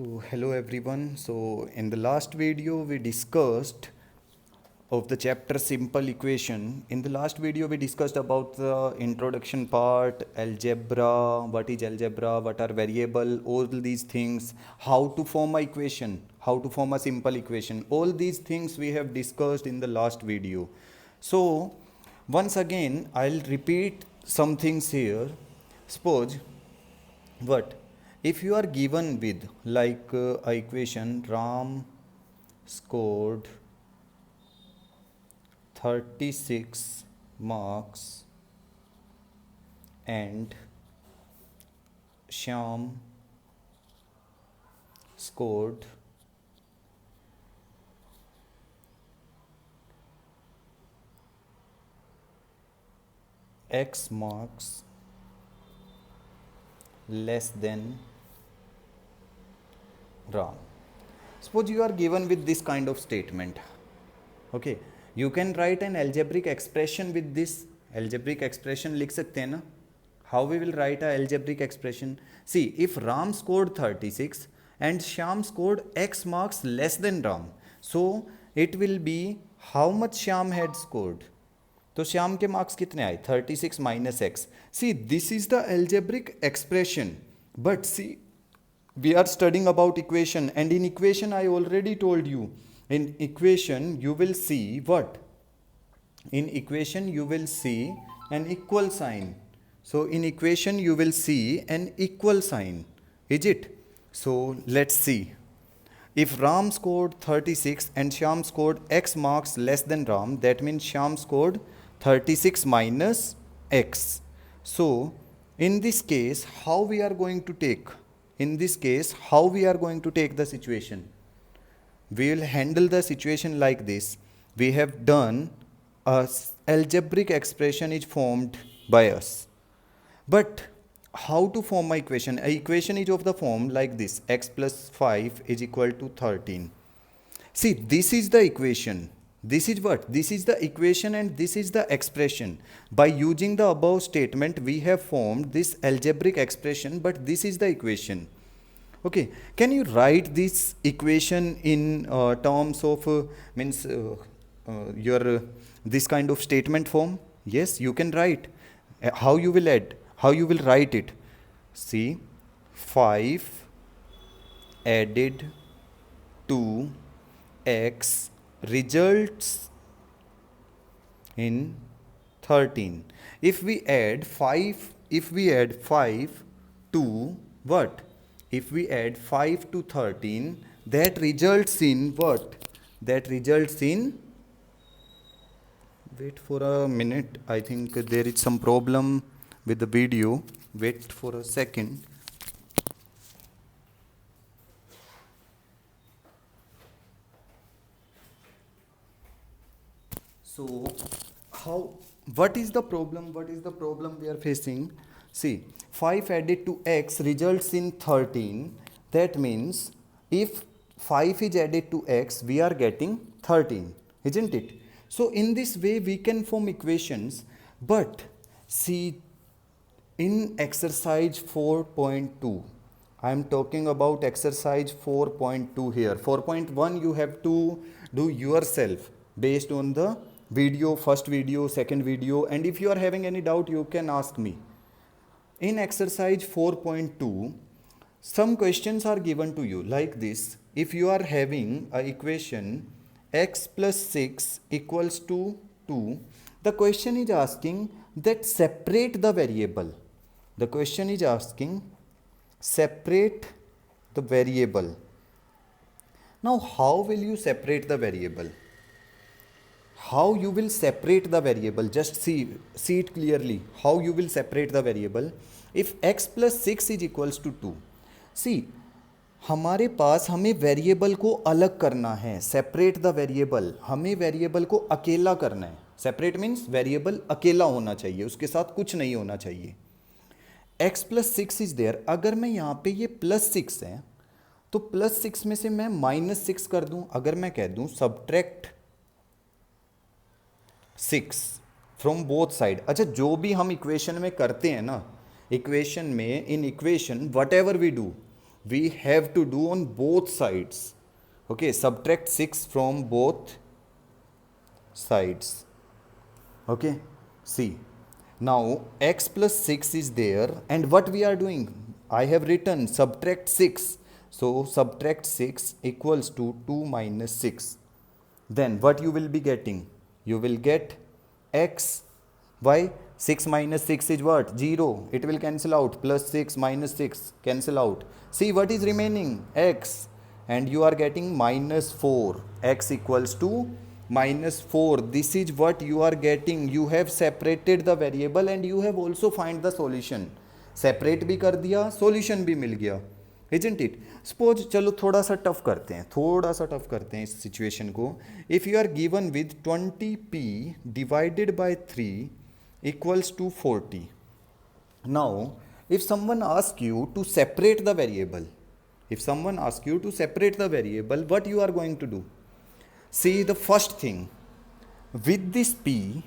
So hello everyone. So in the last video we discussed of the chapter simple equation. In the last video we discussed about the introduction part, algebra, what is algebra, what are variable, all these things, how to form a equation, how to form a simple equation. All these things we have discussed in the last video. So once again I'll repeat some things here. Suppose what if you are given with like a equation Ram scored 36 marks and Shyam scored X marks less than Ram. Suppose you are given with this kind of statement. Okay, you can write an algebraic expression with this. Algebraic expression लिख सकते हैं ना? How we will write a algebraic expression? See, if Ram scored 36 and Shyam scored X marks less than Ram, so it will be how much Shyam had scored. तो श्याम के marks कितने आए 36 minus x. See, this is the algebraic expression, but see, we are studying about equation, and in equation I already told you, in equation you will see what? In equation you will see an equal sign. So in equation you will see an equal sign, is it? So let's see. If Ram scored 36 and Shyam scored x marks less than Ram, that means Shyam scored 36 minus x. So in this case, how we are going to take? In this case, how we are going to take the situation? We will handle the situation like this. We have done a algebraic expression is formed by us. But how to form an equation? An equation is of the form like this: x plus 5 is equal to 13. See, this is the equation. This is what? This is the equation and this is the expression. By using the above statement, we have formed this algebraic expression, but this is the equation. Okay, can you write this equation in terms of your this kind of statement form? Yes, you can write. How you will add? How you will write it? See, 5 added to x results in 13. If we add 5 to what? If we add 5 to 13, that results in what? That results in, wait for a minute, I think there is some problem with the video. Wait for a second. So what is the problem? What is the problem we are facing? See, 5 added to x results in 13. That means if 5 is added to x, we are getting 13, isn't it? So in this way we can form equations. But see, in exercise 4.2, I am talking about exercise 4.2 here. 4.1 you have to do yourself based on the video, first video, second video, and if you are having any doubt you can ask me. In exercise 4.2, some questions are given to you like this. If you are having a equation x plus 6 equals to 2, the question is asking that separate the variable. The question is asking separate the variable. Now how will you separate the variable? How you will separate the variable? Just see it clearly. How you will separate the variable? If x plus 6 is equals to 2. See, हमारे पास हमें variable को अलग करना है. Separate the variable. हमें variable को अकेला करना है. सेपरेट मीन्स वेरिएबल अकेला होना चाहिए, उसके साथ कुछ नहीं होना चाहिए. x plus 6 is there. अगर मैं यहाँ पे ये प्लस 6 है तो प्लस 6 में से मैं माइनस 6 कर दूं. अगर मैं कह दूं सब्ट्रैक्ट 6 फ्रॉम बोथ साइड. अच्छा, जो भी हम इक्वेशन में करते हैं ना, इक्वेशन में, in equation whatever we do, we have to do on both sides. Okay, subtract 6 from both sides. Okay, see, now x plus 6 is there, and what we are doing, I have written subtract 6, so subtract 6 equals to 2 minus 6. Then what you will be getting, you will get x. Why? 6 minus 6 is what? 0. It will cancel out. Plus 6 minus 6 cancel out. See what is remaining? X. And you are getting minus 4. X equals to minus 4. This is what you are getting. You have separated the variable and you have also find the solution. Separate भी कर दिया, solution भी मिल गया. Isn't it? Suppose चलो थोड़ा सा tough करते हैं इस सिचुएशन को. If you are given with 20p divided by 3 equals to 40. Now, if someone asks you to separate the variable, what you are going to do? See, the first thing, with this p,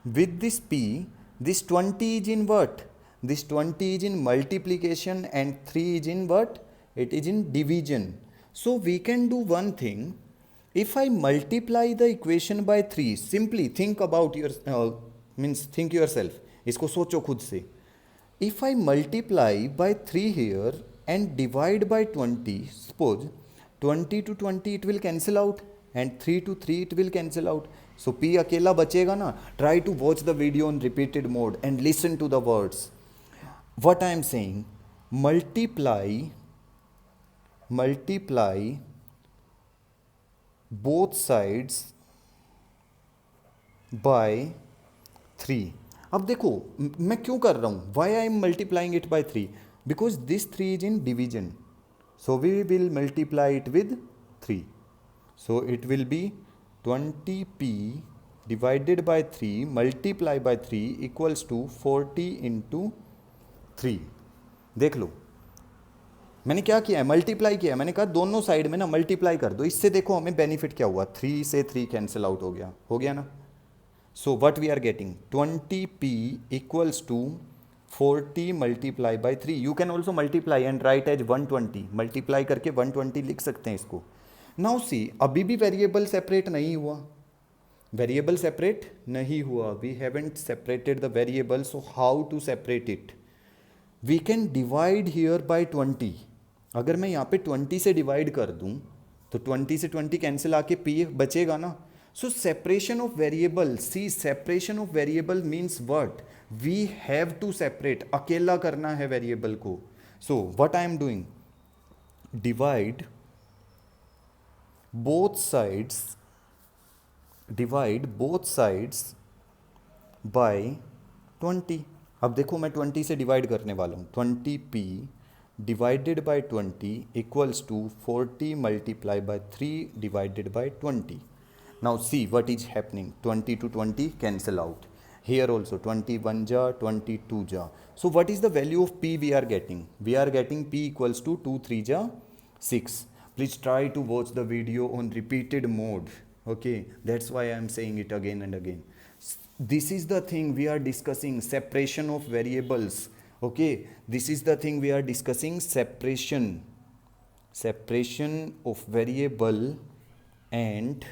this 20 is in what? This 20 is in multiplication and 3 is in what? It is in division. So we can do one thing. If I multiply the equation by 3, simply think about think yourself. इसको सोचो खुद से. If I multiply by 3 here and divide by 20, suppose 20 to 20 it will cancel out and 3 to 3 it will cancel out. So P अकेला बचेगा ना. Try to watch the video on repeated mode and listen to the words. What I am saying, multiply both sides by 3. अब देखो मैं क्यों कर रहा हूँ, why I am multiplying it by 3? Because this 3 is in division, so we will multiply it with 3. So it will be 20p divided by 3 multiply by 3 equals to 40 into 3. देख लो मैंने क्या किया है, मल्टीप्लाई किया है. मैंने कहा दोनों साइड में ना मल्टीप्लाई कर दो. इससे देखो हमें बेनिफिट क्या हुआ, 3 से 3 कैंसिल आउट हो गया ना. So what we are getting, 20p equals to 40 multiply by 3. You can also multiply and write as 120. Multiply करके 120 लिख सकते हैं इसको. नाउ सी, अभी भी वेरिएबल सेपरेट नहीं हुआ. We haven't separated the variable. So how to separate it? We can divide here by 20. अगर मैं यहाँ पे 20 से डिवाइड कर दूँ तो 20 से 20 कैंसिल आके p बचेगा ना. So separation of variable, see separation of variable means what? We have to separate, अकेला करना है वेरिएबल को. So what I am doing, divide both sides by 20. अब देखो मैं 20 से डिवाइड करने वाला हूँ. 20p divided by 20 equals to 40 multiply by 3 divided by 20. Now see what is happening, 20 to 20 cancel out. Here also 21 ja, 22 ja. So what is the value of p we are getting? We are getting p equals to 2 3 ja 6. Please try to watch the video on repeated mode. Okay, that's why I am saying it again and again. This is the thing we are discussing, separation of variables. Okay, this is the thing we are discussing, separation of variable and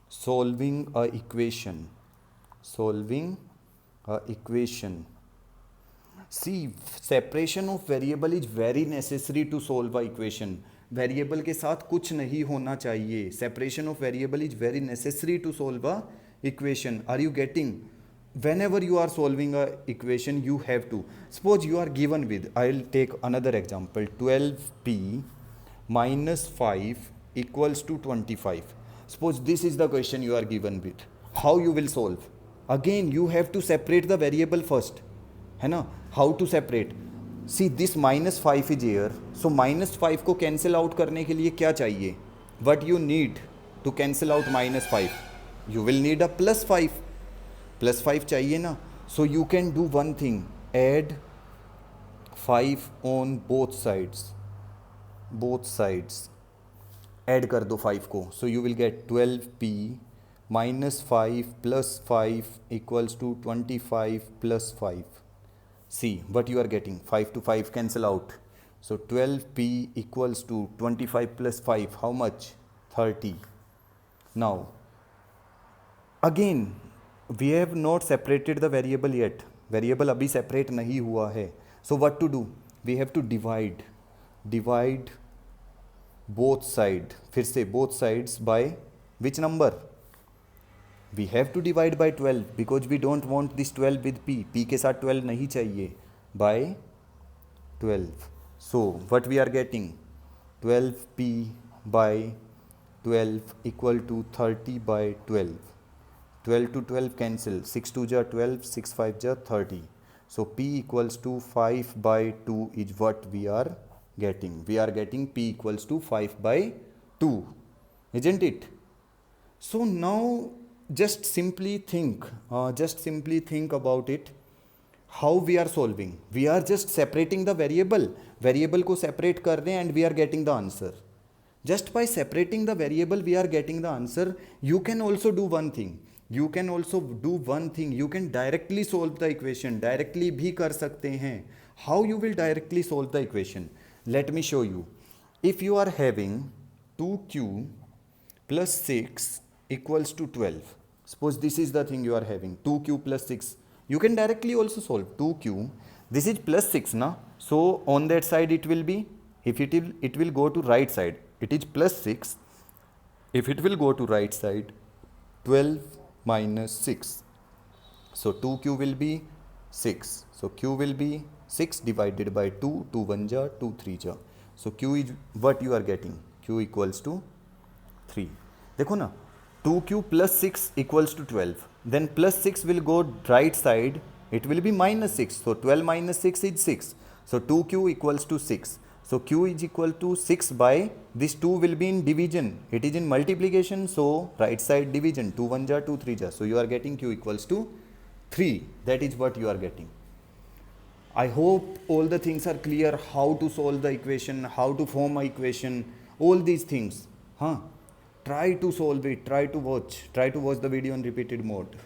solving a equation. See, separation of variable is very necessary to solve a equation. Variable के साथ कुछ नहीं होना चाहिए. Separation of variable is very necessary to solve a equation. Are you getting? whenever you are solving a equation you have to, suppose you are given with, I will take another example, 12p minus 5 equals to 25. Suppose this is the question you are given with. How you will solve? Again you have to separate the variable first, है ना. How to separate? See, this minus 5 is here, so minus 5 को cancel out करने के लिए क्या चाहिए? What you need to cancel out minus 5? You will need a plus 5. Plus 5 चाहिए ना. So you can do one thing, add 5 on both sides add कर दो 5 को. So you will get 12p minus 5 plus 5 equals to 25 plus 5. see what you are getting. 5 to 5 cancel out, so 12p equals to 25 plus 5, how much? 30. Now again we have not separated the variable yet, variable abhi separate nahi hua hai. So what to do? We have to divide both side, फिर से both sides by which number? We have to divide by 12 because we don't want this 12 with p के साथ 12 नहीं चाहिए, by 12. So what we are getting? 12p by 12 equal to 30 by 12. 12 to 12 cancel, 6 2 ja 12, 6 5 ja 30. So p equals to 5 by 2 is what we are getting. We are getting p equals to 5 by 2, isn't it? So now just simply think about it. How we are solving? We are just separating the variable को separate कर रहे हैं and we are getting the answer. Just by separating the variable we are getting the answer. You can also do one thing. You can directly solve the equation. Directly भी कर सकते हैं. How you will directly solve the equation? Let me show you. If you are having 2q plus 6 equals to 12. Suppose this is the thing you are having, 2q plus 6. You can directly also solve 2q. This is plus 6 na. So on that side it will be, if it will go to right side, it is plus 6. If it will go to right side, 12 minus 6. So 2q will be 6. So q will be 6 divided by 2. 2 1 ja, 2 3 ja. So q is what you are getting. q equals to 3. देखो ना, 2q plus 6 equals to 12. Then plus 6 will go right side. It will be minus 6. So 12 minus 6 is 6. So 2q equals to 6. So q is equal to 6 by, this 2 will be in division. It is in multiplication. So right side division. 2 1 ja, 2 3 ja. So you are getting q equals to 3. That is what you are getting. I hope all the things are clear. How to solve the equation, how to form an equation, all these things. Try to solve it. Try to watch the video in repeated mode.